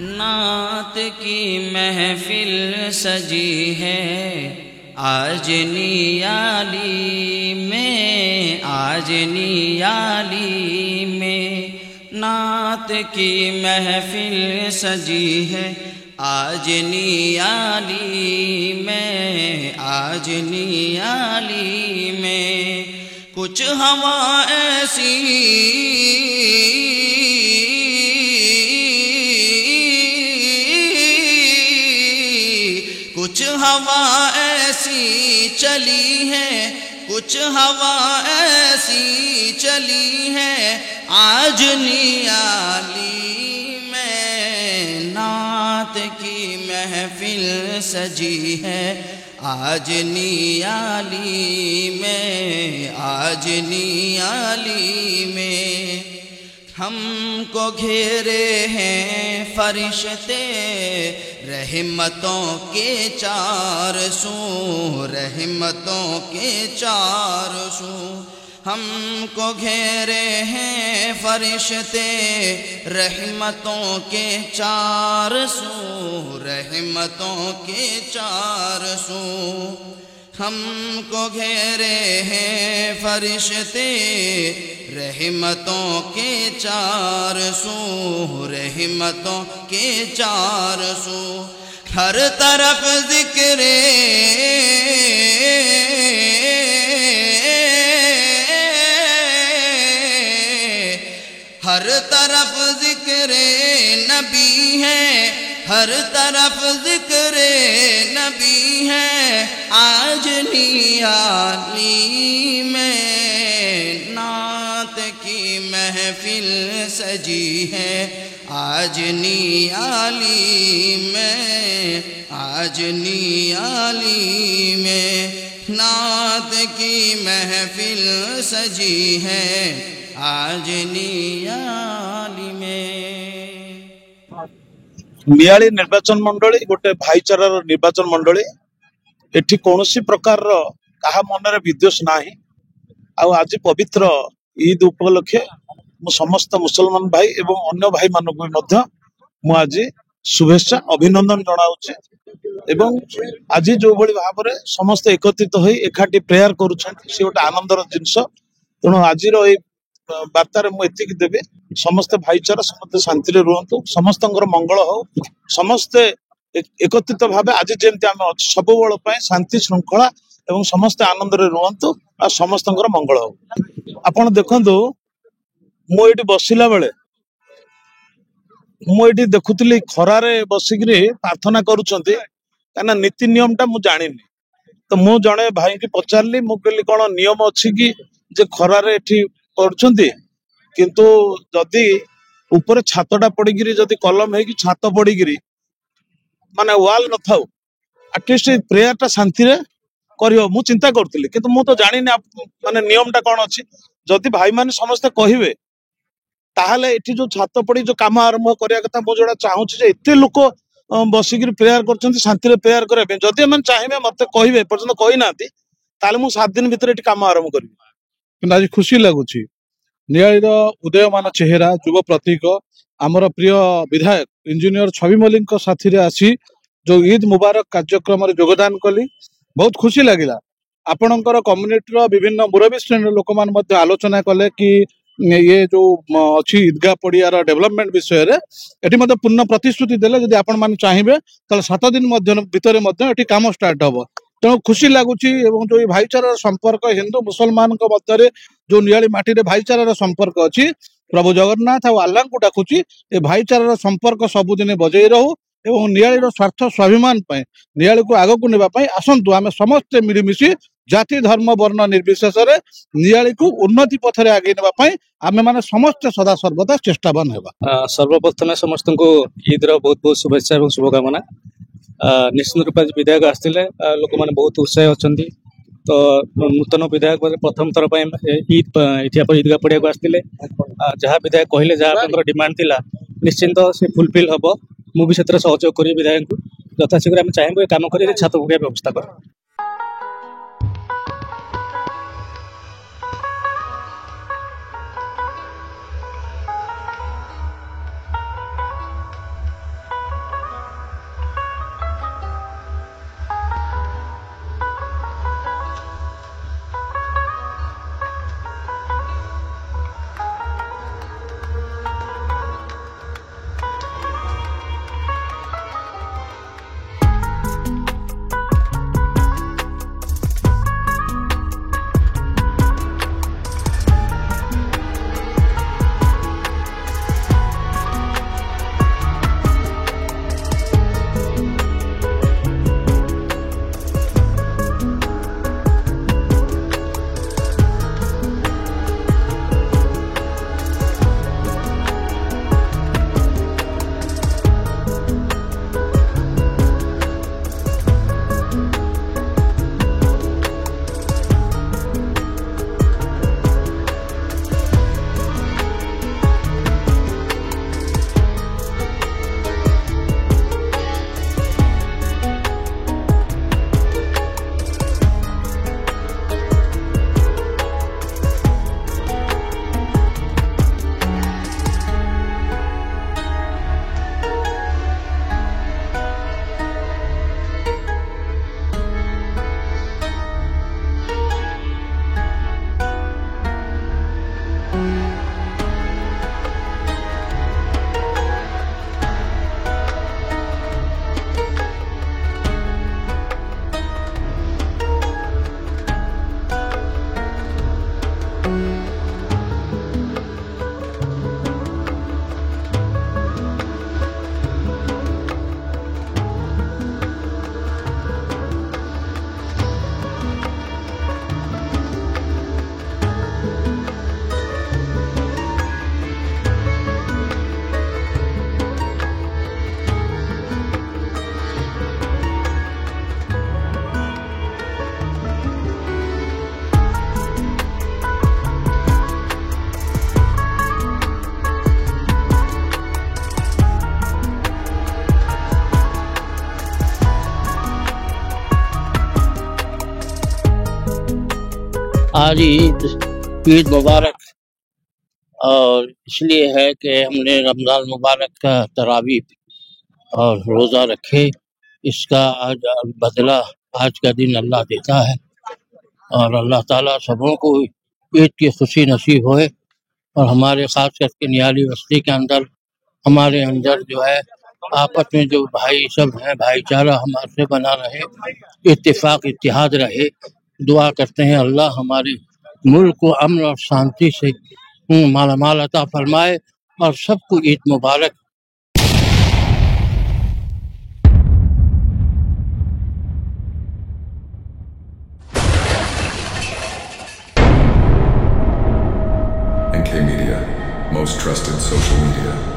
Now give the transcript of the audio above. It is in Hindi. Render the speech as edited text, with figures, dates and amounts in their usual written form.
नात की महफिल सजी है आज नियाली में, आज नियाली में। नात की महफिल सजी है आज नियाली में, आज नियाली में। कुछ हवा ऐसी कुछ हवा ऐसी चली है, कुछ हवा ऐसी चली है आज नियाली में। नात की महफिल सजी है आज नियाली में, आज नियाली में। हमको घेरे हैं फरिश्ते रहमतों के चार सू, रहमतों के चार सू। हमको घेरे हैं फरिश्ते रहमतों के चार सू, रहमतों के चार सू। हमको घेरे हैं फरिश्ते रहमतों के चार सू, रहमतों के चार सू। हर तरफ ज़िक्रे हर तरफ ज़िक्रे नबी है, हर तरफ ज़िक्रे नबी है आज नियाली में। नात की महफिल सजी है आज नियाली में, आज नियाली में। नात की महफिल सजी है आज नियाली में। नियाली निर्वाचन मंडली गोटे भाईचारार निर्वाचन मंडली। एठी कौनसी प्रकार कहा मनरे विद्वेष नाही। आज पवित्र ईद उपलक्षे मु समस्त मुसलमान भाई एवं अन्य भाई मानक मु आज शुभेच्छा अभिनंदन जनाऊँ। एवं आज जो भली भाव में समस्त एकत्रित हो एकाठी प्रेयर करुछंती से गोटे आनंदर जिनस। तेणु आज वार्तार मुझे देवी समस्त भाईचारा समस्त शांति रुहतु, समस्त मंगल हो, समस्ते एकत्रित भाव आज जमी आम सब बल शांति श्रृंखला एवं समस्ते आनंद रुहतु आ समस्त मंगल हो। आपण देखु मुझे बसला बेले मुझे देखुली खरारे बसिक प्रार्थना करुँच नीति नियम टा मु जानी। तो मु जड़े भाई की पचारि मु कहली कौन नियम अच्छी कि जे खरारे एठी पढ़ुछंती किंतु जदि ऊपर छातटा पड़ीगिरी जदि कलम है कि छात पड़ीगिरी माने वाल न थाउ एटलिस्ट प्रेयर टा शांति रे करियो मु चिंता करतली। किंतु मु तो जानी माने नियम टा कौन अच्छी। जदि भाई माने समस्त कहिबे ताहले एठी जो छात पड़ी जो काम आरंभ करिया कथा मु जोड़ा चाहूँ जे एते लोक बसिक प्रेयर करछंती शांति रे प्रेयर करबे। जदि मन चाहिबे मते कहिबे पर्यंत कहि नाती ताले मु 7 दिन भीतर एठी काम आरंभ करबी। आज खुशी लगुच नियालीर उदयमान चेहरा युव प्रतीक आमर प्रिय विधायक इंजीनियर छवि मल्लिक साथी रे आसी जो ईद मुबारक कार्यक्रम रे योगदान कली बहुत खुशी लगिला। आपणकर कम्युनिटी विभिन्न मुरबी श्रेणी लोक मान मध्य आलोचना कले कि ये जो अच्छी ईदगाह पड़ियार डेवलपमेंट विषय रे एटी मध्य पूर्ण प्रतिश्रुति देले जदि आपण माने चाहिबे ताले 7 दिन भितर एटी काम स्टार्ट हबो। तेणु खुशी लगुच जो ये भाईचारार संपर्क हिंदू मुसलमान मध्य जो नियाली माटी रे भाईचारार संपर्क अच्छी प्रभु जगन्नाथ और आल्लाह को डाकुची ए भाईचारार संपर्क सबुदिन बजई रहू एवं नियालीर स्वार्थ स्वाभिमान नियाली को आग को नेबा आसतु आम समस्ते मिलमिशि जाति धर्म वर्ण निर्विशेष नियाली को उन्नति पथरे आगे नेबा आमे माने समस्त सदा सर्वदा चेष्टावान हेबा। सर्वप्रथम समस्त को ईद रो बहुत बहुत शुभेच्छा और शुभकामना। निश्चित रूप से विधायक आसते लोक मैंने बहुत उत्साह अच्छा तो नूतन विधायक प्रथम थर ईद ईदगाह पड़िया को आसते जहाँ विधायक कहले जहाँ डिमांड थिला निश्चिंत से फुलफिल हम मुझे सहयोग करी विधायक को यथाशीघ्र आम चाहिए काम कर छात पकड़ व्यवस्था कर। आज ईद मुबारक और इसलिए है कि हमने रमज़ान मुबारक का तरावीह और रोज़ा रखे, इसका आज बदला आज का दिन अल्लाह देता है और अल्लाह ताला सबों को ईद की खुशी नसीब होए और हमारे ख़ास करके नियाली बस्ती के अंदर हमारे अंदर जो है आपस में जो भाई सब हैं भाईचारा हमारे से बना रहे, इत्तेफाक इत्तेहाद रहे। दुआ करते हैं अल्लाह हमारे मुल्क को अमन और शांति से मालामाल अता फरमाए और सबको ईद मुबारक। NK Media, most trusted social media.